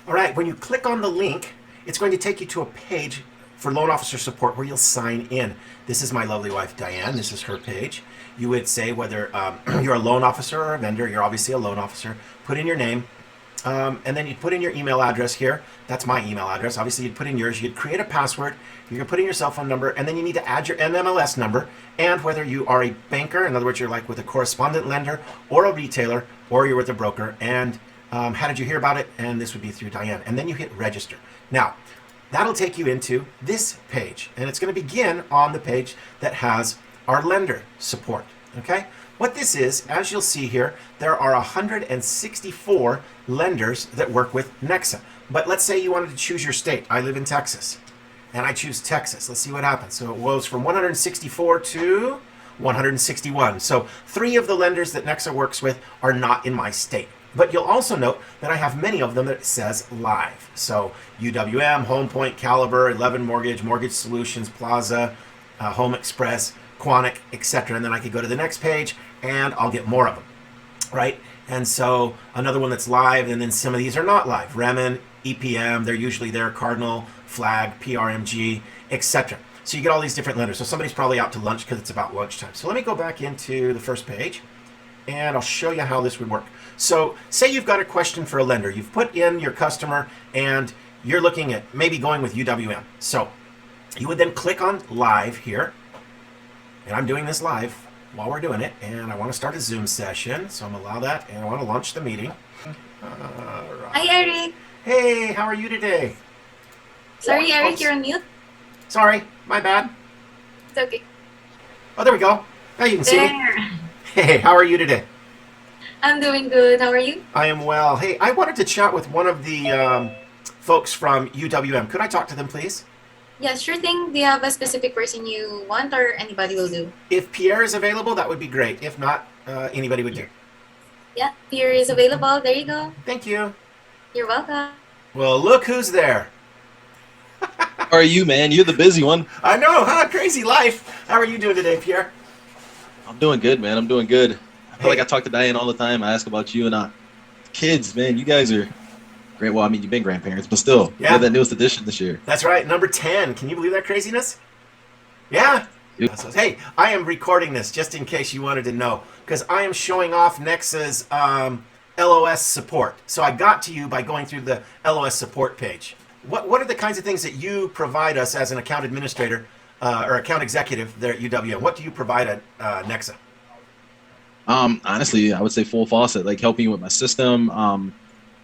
All right, when you click on the link, it's going to take you to a page for loan officer support where you'll sign in. This is my lovely wife, Diane. This is her page. You would say whether you're a loan officer or a vendor. You're obviously a loan officer. Put in your name, and then you'd put in your email address here. That's my email address. Obviously, you'd put in yours. You'd create a password. You're going to put in your cell phone number, and then you need to add your NMLS number and whether you are a banker, in other words, you're like with a correspondent lender or a retailer, or you're with a broker, and how did you hear about it? And this would be through Diane. And then you hit register. Now, that'll take you into this page, and it's going to begin on the page that has our lender support. Okay? What this is, as you'll see here, there are 164 lenders that work with NEXA. But let's say you wanted to choose your state. I live in Texas, and I choose Texas. Let's see what happens. So it goes from 164 to 161. So 3 of the lenders that NEXA works with are not in my state. But you'll also note that I have many of them that it says live. So UWM, Home Point, Caliber, 11 Mortgage, Mortgage Solutions, Plaza, Home Express, Quonic, etc. And then I could go to the next page and I'll get more of them, right? And so another one that's live, and then some of these are not live. Remen, EPM, they're usually there, Cardinal, Flag, PRMG, etc. So you get all these different lenders. So somebody's probably out to lunch because it's about lunchtime. So let me go back into the first page, and I'll show you how this would work. So say you've got a question for a lender. You've put in your customer, and you're looking at maybe going with UWM. So you would then click on live here, and I'm doing this live while we're doing it, and I want to start a Zoom session, so I'm going to allow that, and I want to launch the meeting. Right. Hi, Eric. Hey, how are you today? Sorry, Eric, Oops. you're on mute. Sorry, my bad. It's okay. Oh, there we go. Now you can see me. There. Hey, how are you today? I'm doing good. How are you? I am well. Hey, I wanted to chat with one of the folks from UWM. Could I talk to them, please? Yeah, sure thing. Do you have a specific person you want, or anybody will do? If Pierre is available, that would be great. If not, anybody would do. Yeah, Pierre is available. There you go. Thank you. You're welcome. Well, look who's there. How are you, man? You're the busy one. I know, huh? Crazy life. How are you doing today, Pierre? I'm doing good, man. I'm doing good. I feel Hey. like I talk to Diane all the time. I ask about you and kids, man. You guys are great. Well, I mean, you've been grandparents, but still, Yeah. you're that newest addition this year. That's right, number 10. Can you believe that craziness? Yeah. Yep. Hey, I am recording this just in case you wanted to know, because I am showing off NEXA's LOS support. So I got to you by going through the LOS support page. What are the kinds of things that you provide us as an account administrator or account executive there at UWM? What do you provide at NEXA? Honestly, I would say full faucet, like helping you with my system,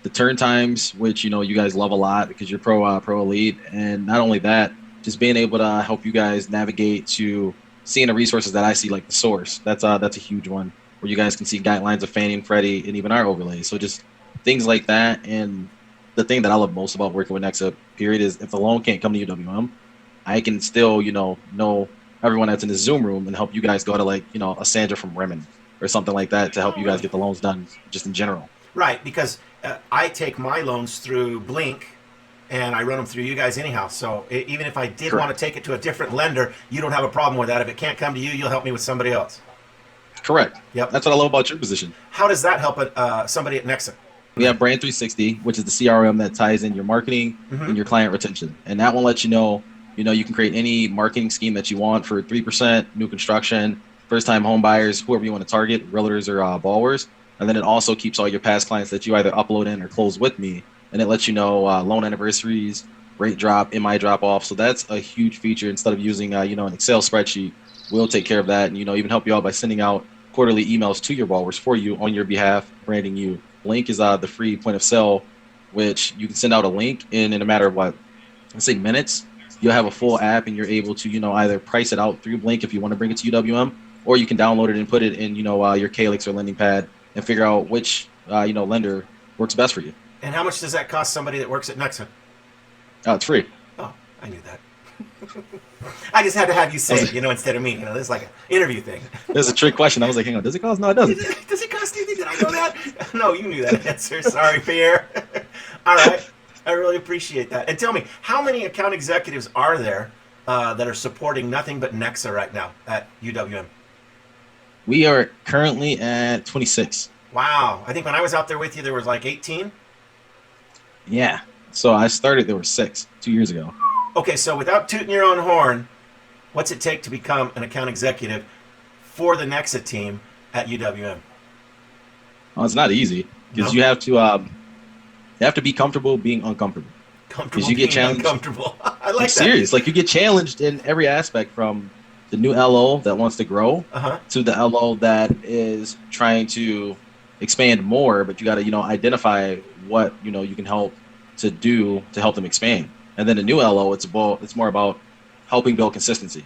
the turn times, which you guys love a lot because you're pro elite, and not only that, just being able to help you guys navigate to seeing the resources that I see, like the source. That's a huge one where you guys can see guidelines of Fannie and Freddie and even our overlays. So just things like that. And the thing that I love most about working with NEXA, period, is if the loan can't come to UWM, I can still, know everyone that's in the Zoom room and help you guys go to a Sandra from Remen or something like that to help you guys get the loans done just in general. Right, because I take my loans through Blink, and I run them through you guys anyhow. So even if I did Correct. want to take it to a different lender, you don't have a problem with that. If it can't come to you, you'll help me with somebody else. Correct. Yep. That's what I love about your position. How does that help somebody at NEXA? We have Brand 360, which is the CRM that ties in your marketing and your client retention. And that will let you know, you can create any marketing scheme that you want for 3%, new construction, first-time home buyers, whoever you want to target, realtors or borrowers. And then it also keeps all your past clients that you either upload in or close with me. And it lets you know loan anniversaries, rate drop, MI drop off. So that's a huge feature. Instead of using, an Excel spreadsheet, we'll take care of that. And, even help you out by sending out quarterly emails to your borrowers for you on your behalf, branding you. Link is the free point of sale, which you can send out a link in a matter of let's say minutes. You'll have a full app and you're able to, either price it out through Blink if you want to bring it to UWM, or you can download it and put it in, your Calyx or lending pad and figure out which, lender works best for you. And how much does that cost somebody that works at NEXA? It's free. Oh, I knew that. I just had to have you say it, instead of me. This is like an interview thing. There's a trick question. I was like, hang on, does it cost? No, it doesn't. Does it cost anything? Did I know that? No, you knew that answer. Sorry, Pierre. All right. I really appreciate that. And tell me, how many account executives are there that are supporting nothing but NEXA right now at UWM? We are currently at 26. Wow. I think when I was out there with you, there was like 18. Yeah. So I started, there were 6 2 years ago. Okay, so without tooting your own horn, what's it take to become an account executive for the NEXA team at UWM? Well, it's not easy because No? you have to be comfortable being uncomfortable. Comfortable Because you get being challenged. uncomfortable. I like I'm that. serious. Like you get challenged in every aspect from the new LO that wants to grow Uh-huh. to the LO that is trying to expand more, but you got to, identify what, you can help to do to help them expand. And then the new LO, it's more about helping build consistency.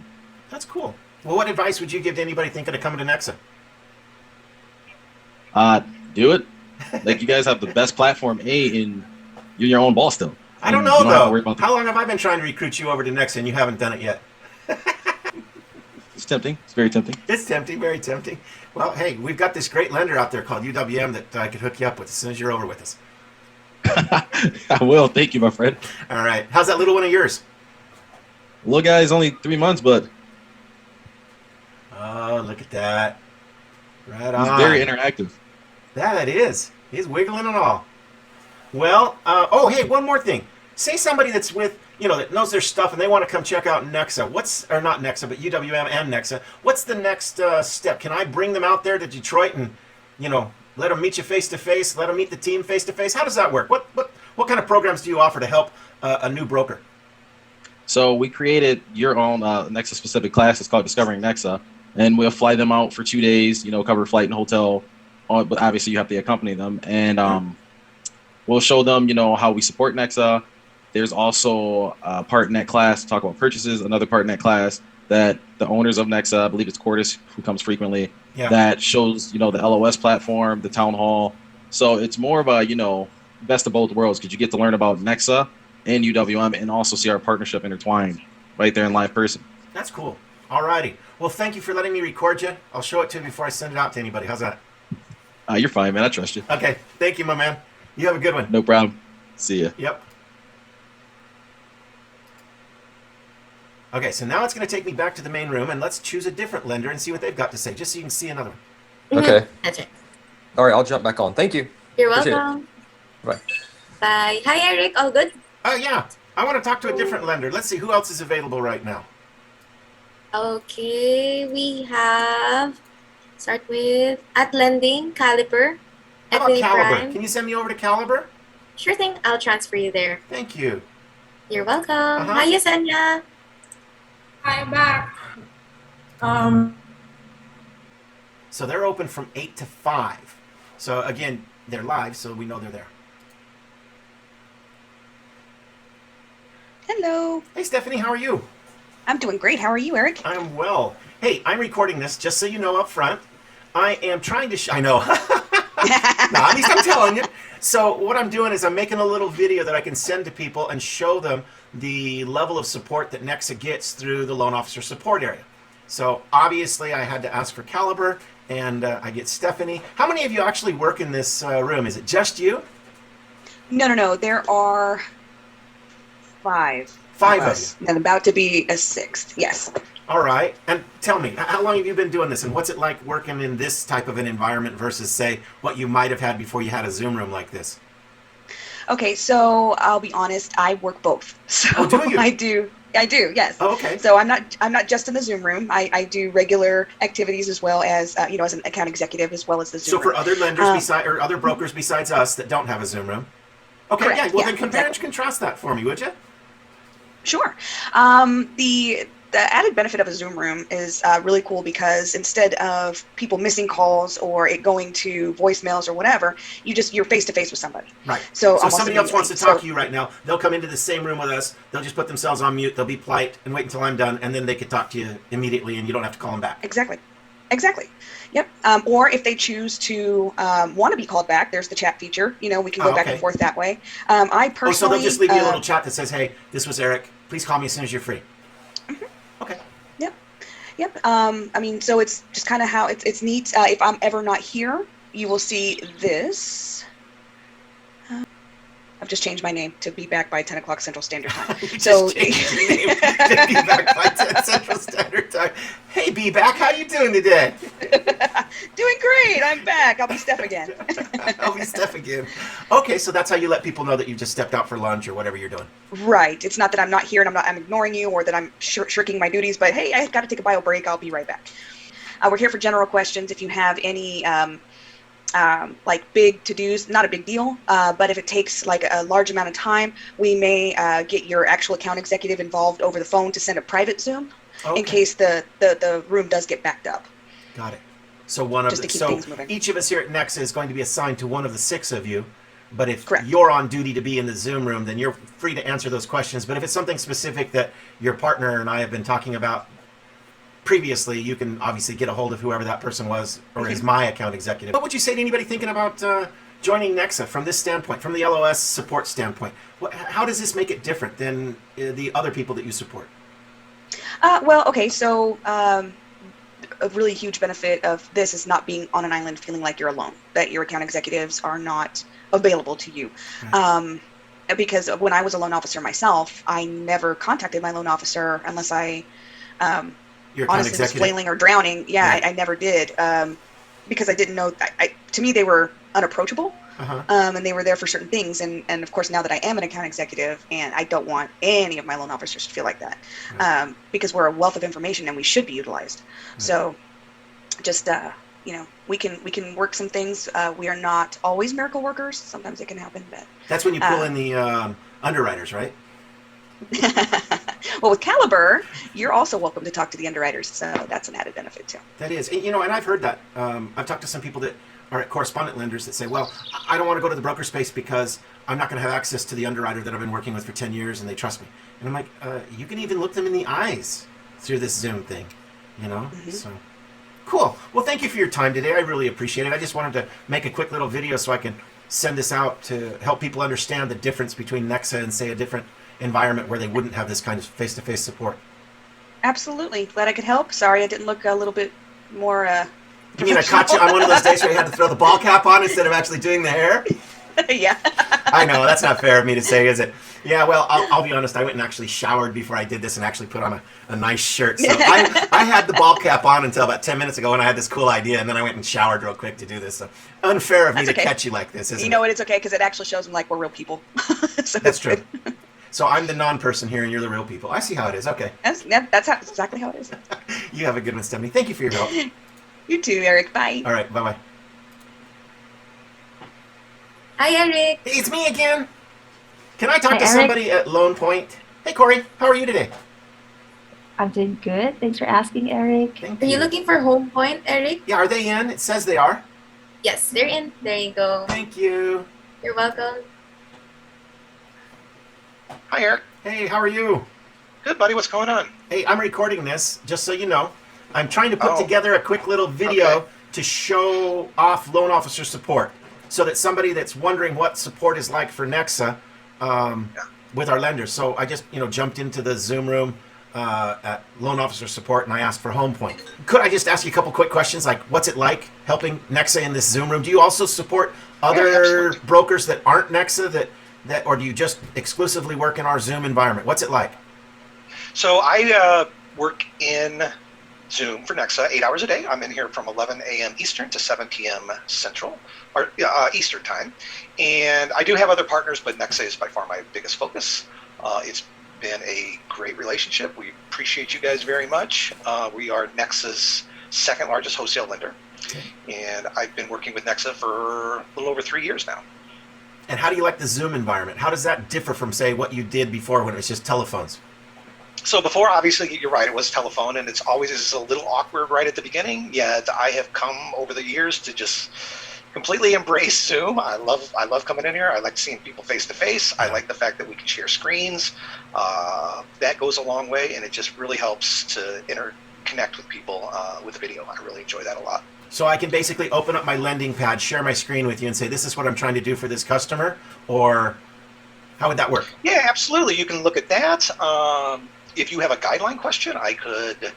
That's cool. Well, what advice would you give to anybody thinking of coming to NEXA? Do it. Like you guys have the best platform, and you're your own boss still. I don't And know, you don't have to though. worry about How long have I been trying to recruit you over to NEXA and you haven't done it yet? It's tempting. It's very tempting. It's tempting, very tempting. Well, hey, we've got this great lender out there called UWM that I could hook you up with as soon as you're over with us. I will. Thank you, my friend. All right. How's that little one of yours? Little guy's only 3 months, but Oh, look at that. Right he's on. very interactive. That it is. He's wiggling and all. Well, hey, one more thing. Say somebody that's with, that knows their stuff and they want to come check out NEXA. Or not NEXA, but UWM and NEXA. What's the next step? Can I bring them out there to Detroit and, let them meet you face to face, let them meet the team face to face? How does that work? What kind of programs do you offer to help a new broker? So we created your own NEXA specific class. It's called Discovering NEXA, and we'll fly them out for 2 days. Cover flight and hotel, but obviously you have to accompany them, and we'll show them how we support NEXA. There's also a part in that class to talk about purchases. Another part in that class that the owners of NEXA, I believe it's Cordis, who comes frequently, that shows the LOS platform, the town hall. So it's more of a best of both worlds because you get to learn about NEXA and UWM and also see our partnership intertwined right there in live person. That's cool. All righty. Well, thank you for letting me record you. I'll show it to you before I send it out to anybody. How's that? You're fine, man. I trust you. Okay. Thank you, my man. You have a good one. No problem. See ya. Yep. Okay, so now it's going to take me back to the main room, and let's choose a different lender and see what they've got to say, just so you can see another one. Okay. That's right. All right, I'll jump back on. Thank you. You're Appreciate it. welcome. Bye. Bye. Hi, Eric. All good? Oh, yeah. I want to talk to a different lender. Let's see who else is available right now. Okay, we have, start with at lending, Caliper, How about Equity Caliber? Prime. Can you send me over to Caliber? Sure thing, I'll transfer you there. Thank you. You're welcome. Uh-huh. Hi, Yesenia. Hi, back. So they're open from 8 to 5. So, again, they're live, so we know they're there. Hello. Hey, Stephanie, how are you? I'm doing great. How are you, Eric? I'm well. Hey, I'm recording this just so you know up front. I am trying to I know. No, at least I'm telling you. So what I'm doing is I'm making a little video that I can send to people and show them the level of support that NEXA gets through the loan officer support area. So obviously I had to ask for Caliber, and I get Stephanie. How many of you actually work in this room? Is it just you? No. There are 5. 5 of us, and about to be a 6th. Yes. All right. And tell me, how long have you been doing this, and what's it like working in this type of an environment versus, say, what you might have had before you had a Zoom room like this? Okay, so I'll be honest. I work both. So Oh, do you? I do. Yes. Oh, okay. So I'm not just in the Zoom room. I do regular activities as well as as an account executive as well as the Zoom So room. for other lenders or other brokers besides us that don't have a Zoom room. Okay, Correct, yeah. Well, yeah, then compare and exactly. contrast that for me, would you? Sure. The added benefit of a Zoom room is really cool because instead of people missing calls or it going to voicemails or whatever, you're face to face with somebody. Right. So if almost somebody else wants to immediately. talk to you right now, they'll come into the same room with us. They'll just put themselves on mute. They'll be polite and wait until I'm done, and then they can talk to you immediately, and you don't have to call them back. Exactly. Yep. Or if they choose to want to be called back, there's the chat feature. We can go back okay. and forth that way. I personally. Oh, so they'll just leave you a little chat that says, "Hey, this was Eric. Please call me as soon as you're free." Okay. Yep. So it's just kind of how it's neat. If I'm ever not here, you will see this. I've just changed my name to be back by 10 o'clock Central Standard Time. You So just changed your name to be back by 10 Central Standard Time. Hey, be back. How you doing today? Doing great. I'm back. I'll be Steph again. I'll be Steph again. Okay, so that's how you let people know that you just stepped out for lunch or whatever you're doing. Right. It's not that I'm not here and I'm ignoring you or that I'm shirking my duties, but hey, I got to take a bio break. I'll be right back. We're here for general questions. If you have any like big to-dos, not a big deal, but if it takes like a large amount of time, we may get your actual account executive involved over the phone to send a private Zoom in case the room does get backed up. Got it. So one of Just the, to keep so things moving. each of us here at NEXA is going to be assigned to one of the 6 of you. But if Correct. you're on duty to be in the Zoom room, then you're free to answer those questions. But if it's something specific that your partner and I have been talking about previously, you can obviously get a hold of whoever that person was or is my account executive. What would you say to anybody thinking about joining NEXA from this standpoint, from the LOS support standpoint? How does this make it different than the other people that you support? Well, okay, so a really huge benefit of this is not being on an island feeling like you're alone, that your account executives are not available to you. Right. Because when I was a loan officer myself, I never contacted my loan officer unless I honestly was flailing or drowning. Yeah, right. I never did because I didn't know. To me, they were unapproachable. And they were there for certain things. And of course, now that I am an account executive, and I don't want any of my loan officers to feel like that, because we're a wealth of information and we should be utilized. So just, we can work some things. We are not always miracle workers. Sometimes it can happen, but that's when you pull in the underwriters, right? Well, with Caliber, you're also welcome to talk to the underwriters. So that's an added benefit too. That is, and I've heard that. I've talked to some people that are at correspondent lenders that say, well, I don't want to go to the broker space because I'm not going to have access to the underwriter that I've been working with for 10 years and they trust me. And I'm like, you can even look them in the eyes through this Zoom thing, So, cool. Well, thank you for your time today. I really appreciate it. I just wanted to make a quick little video so I can send this out to help people understand the difference between NEXA and, say, a different environment where they wouldn't have this kind of face-to-face support. Absolutely. Glad I could help. Sorry I didn't look a little bit more... You mean I caught you on one of those days where you had to throw the ball cap on instead of actually doing the hair? Yeah. I know, that's not fair of me to say, is it? Yeah, well, I'll be honest, I went and actually showered before I did this and actually put on a nice shirt. So I had the ball cap on until about 10 minutes ago when I had this cool idea, and then I went and showered real quick to do this. So unfair of me to catch you like this, isn't it? You know what, it's okay, because it actually shows them like we're real people. So that's true. So I'm the non-person here, and you're the real people. I see how it is, okay. That's exactly how it is. You have a good one, Stephanie. Thank you for your help. You too, Eric. Bye. All right, bye-bye. Hi, Eric. Hey, it's me again. Can I talk to somebody at Lone Point? Hey, Corey, how are you today? I'm doing good. Thanks for asking, Eric. Are you looking for Home Point, Eric? Yeah, are they in? It says they are. Yes, they're in. There you go. Thank you. You're welcome. Hi, Eric. Hey, how are you? Good, buddy. What's going on? Hey, I'm recording this, just so you know. I'm trying to put together a quick little video to show off loan officer support so that somebody that's wondering what support is like for NEXA with our lenders. So I just, jumped into the Zoom room at loan officer support and I asked for Home Point. Could I just ask you a couple quick questions, like what's it like helping NEXA in this Zoom room? Do you also support other brokers that aren't NEXA that, or do you just exclusively work in our Zoom environment? What's it like? So I work in Zoom for NEXA 8 hours a day. I'm in here from 11 a.m. Eastern to 7 p.m. Central, or Eastern time. And I do have other partners, but NEXA is by far my biggest focus. It's been a great relationship. We appreciate you guys very much. We are NEXA's second largest wholesale lender. And I've been working with NEXA for a little over 3 years now. And how do you like the Zoom environment? How does that differ from, say, what you did before when it was just telephones? So before, obviously, you're right, it was telephone, and it's always a little awkward right at the beginning. Yet I have come over the years to just completely embrace Zoom. I love coming in here. I like seeing people face to face. I like the fact that we can share screens. That goes a long way, and it just really helps to interconnect with people with video. I really enjoy that a lot. So I can basically open up my lending pad, share my screen with you, and say, this is what I'm trying to do for this customer, or how would that work? Yeah, absolutely. You can look at that. If you have a guideline question, I could,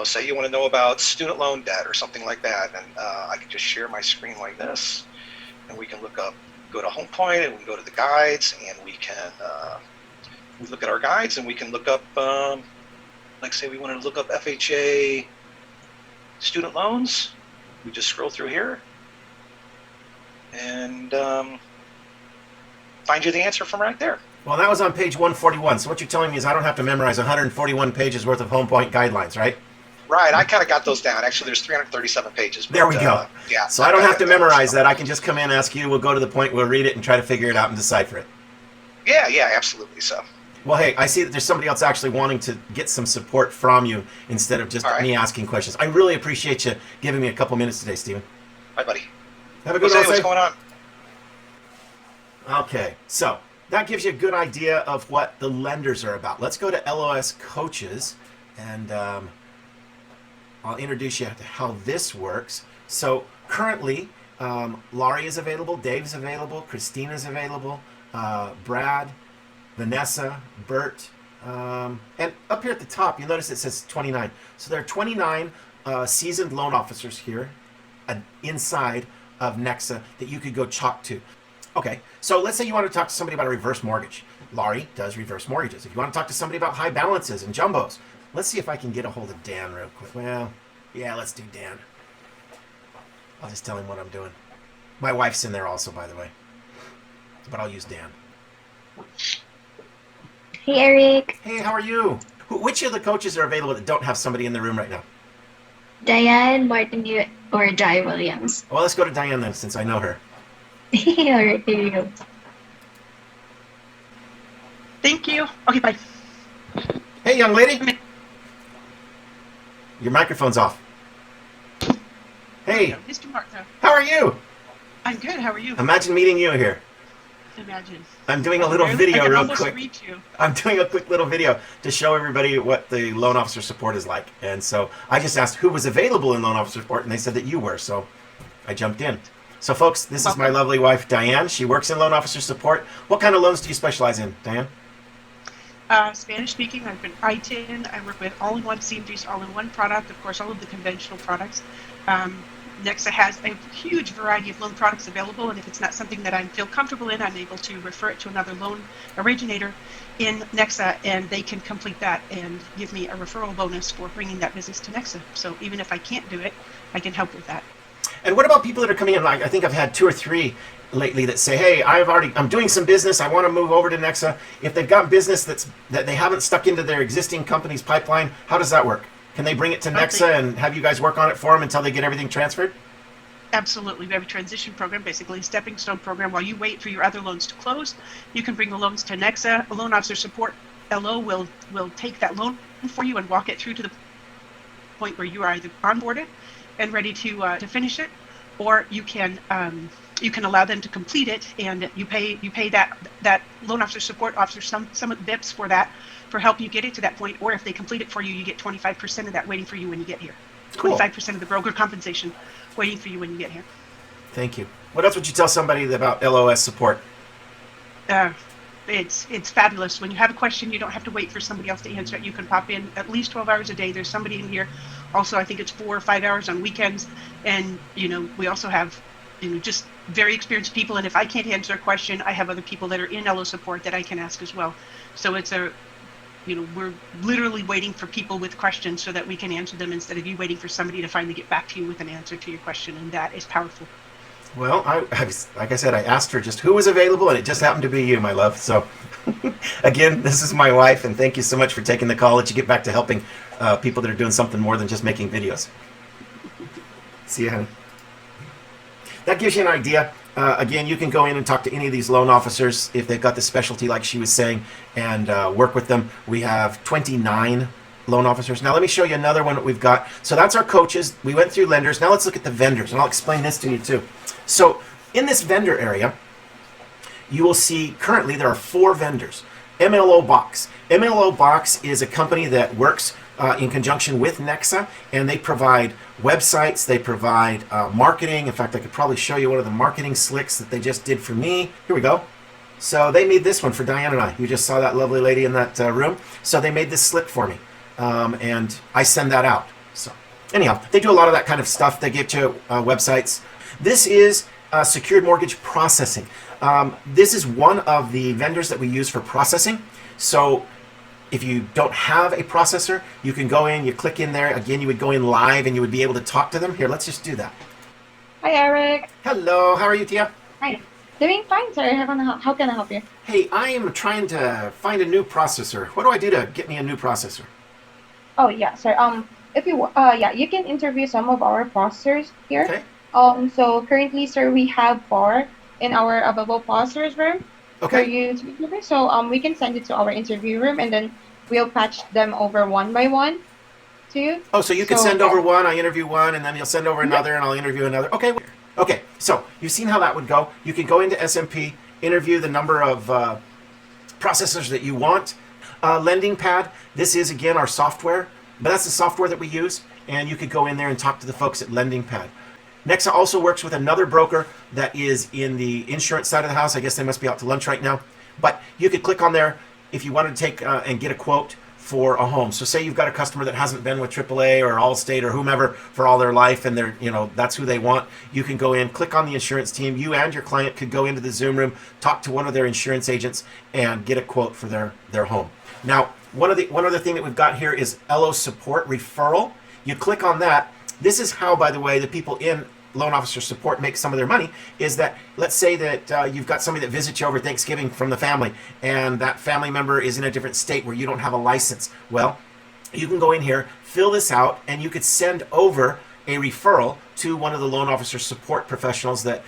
say you want to know about student loan debt or something like that, and I can just share my screen like this, and we can go to Home Point, and we can go to the guides, and we can we look at our guides, and we can look up, like say we wanted to look up FHA student loans. We just scroll through here and find you the answer from right there. Well, that was on page 141. So what you're telling me is I don't have to memorize 141 pages worth of home point guidelines, right? Right, I kind of got those down. Actually, there's 337 pages. There we go. Yeah. So I don't have to memorize that. I can just come in, ask you, we'll go to the point, we'll read it, and try to figure it out and decipher it. Yeah, absolutely. So. Well, hey, I see that there's somebody else actually wanting to get some support from you instead of just me asking questions. I really appreciate you giving me a couple minutes today, Stephen. Bye, buddy. Have a good Jose, what's going on? Okay, so that gives you a good idea of what the lenders are about. Let's go to LOS Coaches, and I'll introduce you to how this works. So currently, Laurie is available, Dave's available, Christina's available, Brad, Vanessa, Bert, and up here at the top, you'll notice it says 29. So there are 29 seasoned loan officers here inside of NEXA that you could go talk to. Okay, so let's say you want to talk to somebody about a reverse mortgage. Laurie does reverse mortgages. If you want to talk to somebody about high balances and jumbos, let's see if I can get a hold of Dan real quick. Well, yeah, let's do Dan. I'll just tell him what I'm doing. My wife's in there also, by the way. But I'll use Dan. Hey, Eric. Hey, how are you? Which of the coaches are available that don't have somebody in the room right now? Diane, Martin, or Jai Williams. Well, let's go to Diane then, since I know her. All right, here you go. Thank you. Okay, bye. Hey, young lady. Your microphone's off. Hey, Mr. Martha, how are you? I'm good. How are you? Imagine meeting you here. Imagine. I'm doing a little I video can real almost quick. reach you. I'm doing a quick little video to show everybody what the loan officer support is like. And so I just asked who was available in loan officer support, and they said that you were. So I jumped in. So folks, this is my lovely wife, Diane. She works in loan officer support. What kind of loans do you specialize in, Diane? Spanish speaking. I've been ITIN. I work with all-in-one CMG's all-in-one product. Of course, all of the conventional products. NEXA has a huge variety of loan products available, and if it's not something that I feel comfortable in, I'm able to refer it to another loan originator in NEXA, and they can complete that and give me a referral bonus for bringing that business to NEXA. So even if I can't do it, I can help with that. And what about people that are coming in? Like, I think I've had 2 or 3 lately that say, "Hey, I'm doing some business. I want to move over to NEXA." If they've got business that they haven't stuck into their existing company's pipeline, how does that work? Can they bring it to NEXA and have you guys work on it for them until they get everything transferred? Absolutely. We have a transition program, basically a stepping stone program. While you wait for your other loans to close, you can bring the loans to NEXA. A loan officer support LO will take that loan for you and walk it through to the point where you are either onboarded and ready to finish it, or you can allow them to complete it, and you pay that loan officer support officer some of the BIPs for that, for help you get it to that point. Or if they complete it for you, you get 25% of that waiting for you when you get here. Cool. 25% of the broker compensation waiting for you when you get here. Thank you. What else would you tell somebody about LOS support? It's fabulous. When you have a question, you don't have to wait for somebody else to answer it. You can pop in at least 12 hours a day. There's somebody in here. Also, I think it's 4 or 5 hours on weekends. And, we also have, just very experienced people. And if I can't answer a question, I have other people that are in LO support that I can ask as well. So it's we're literally waiting for people with questions so that we can answer them instead of you waiting for somebody to finally get back to you with an answer to your question. And that is powerful. Well, like I said, I asked her just who was available, and it just happened to be you, my love. So, again, this is my wife, and thank you so much for taking the call. Let you get back to helping people that are doing something more than just making videos. See you, honey. That gives you an idea. Again, you can go in and talk to any of these loan officers if they've got the specialty, like she was saying, and work with them. We have 29 loan officers. Now let me show you another one that we've got. So that's our coaches. We went through lenders. Now let's look at the vendors, and I'll explain this to you too. So in this vendor area, you will see currently there are 4 vendors. MLO Box. MLO Box is a company that works in conjunction with NEXA, and they provide websites, they provide marketing. In fact, I could probably show you one of the marketing slicks that they just did for me. Here we go. So they made this one for Diane and I. You just saw that lovely lady in that room. So they made this slick for me, and I send that out. So anyhow, they do a lot of that kind of stuff. They get you websites. This is secured mortgage processing. This is one of the vendors that we use for processing. So if you don't have a processor, you can go in, you click in there. Again, you would go in live and you would be able to talk to them. Here, let's just do that. Hi, Eric. Hello, how are you, Tia? Hi. Doing fine, sir. How can I help you? Hey, I am trying to find a new processor. What do I do to get me a new processor? Oh, yeah, sir. If you yeah, you can interview some of our processors here. Okay. So currently, sir, we have four in our available processors room for Okay. you to interview. So we can send it to our interview room, and then we'll patch them over one by one to you. Oh, so you could So send over one, I interview one, and then you'll send over Mhm. another, and I'll interview another. Okay. Okay. So you've seen how that would go. You can go into SMP, interview the number of processors that you want. Lending Pad. This is again our software, but that's the software that we use, and you could go in there and talk to the folks at Lending Pad. NEXA also works with another broker that is in the insurance side of the house. I guess they must be out to lunch right now. But you could click on there if you wanted to take and get a quote for a home. So say you've got a customer that hasn't been with AAA or Allstate or whomever for all their life, and they're, that's who they want. You can go in, click on the insurance team. You and your client could go into the Zoom room, talk to one of their insurance agents, and get a quote for their home. Now, one other thing that we've got here is LO support referral. You click on that. This is how, by the way, the people in loan officer support make some of their money. Is that, let's say that you've got somebody that visits you over Thanksgiving from the family, and that family member is in a different state where you don't have a license. Well, you can go in here, fill this out, and you could send over a referral to one of the loan officer support professionals that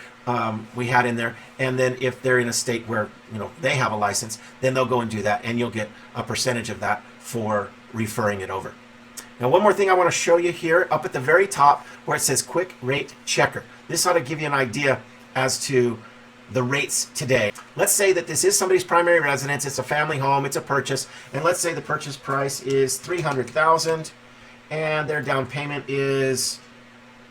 we had in there. And then if they're in a state where they have a license, then they'll go and do that, and you'll get a percentage of that for referring it over. Now, one more thing I want to show you here up at the very top where it says Quick Rate Checker. This ought to give you an idea as to the rates today. Let's say that this is somebody's primary residence, it's a family home, it's a purchase, and let's say the purchase price is $300,000 and their down payment is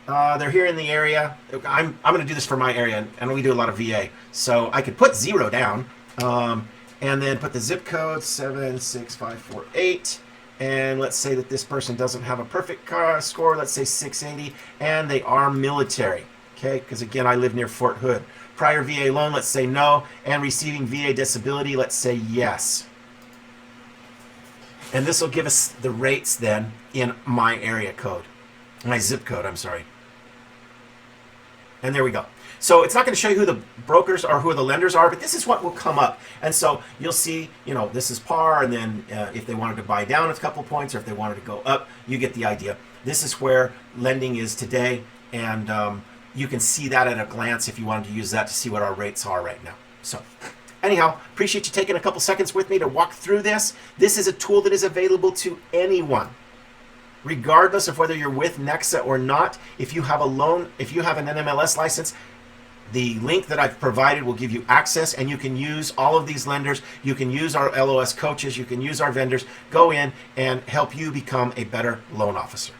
they're here in the area. I'm going to do this for my area, and we do a lot of VA, so I could put 0 down and then put the zip code 76548. And let's say that this person doesn't have a perfect score, let's say 680, and they are military, okay? Because again, I live near Fort Hood. Prior VA loan, let's say no, and receiving VA disability, let's say yes. And this will give us the rates then in my area code, my zip code, I'm sorry. And there we go. So it's not going to show you who the brokers or who the lenders are, but this is what will come up. And so you'll see, this is par, and then if they wanted to buy down a couple points or if they wanted to go up, you get the idea. This is where lending is today, and you can see that at a glance if you wanted to use that to see what our rates are right now. So anyhow, appreciate you taking a couple seconds with me to walk through this. This is a tool that is available to anyone, regardless of whether you're with NEXA or not. If you have a loan, if you have an NMLS license, the link that I've provided will give you access, and you can use all of these lenders. You can use our LOS coaches. You can use our vendors. Go in and help you become a better loan officer.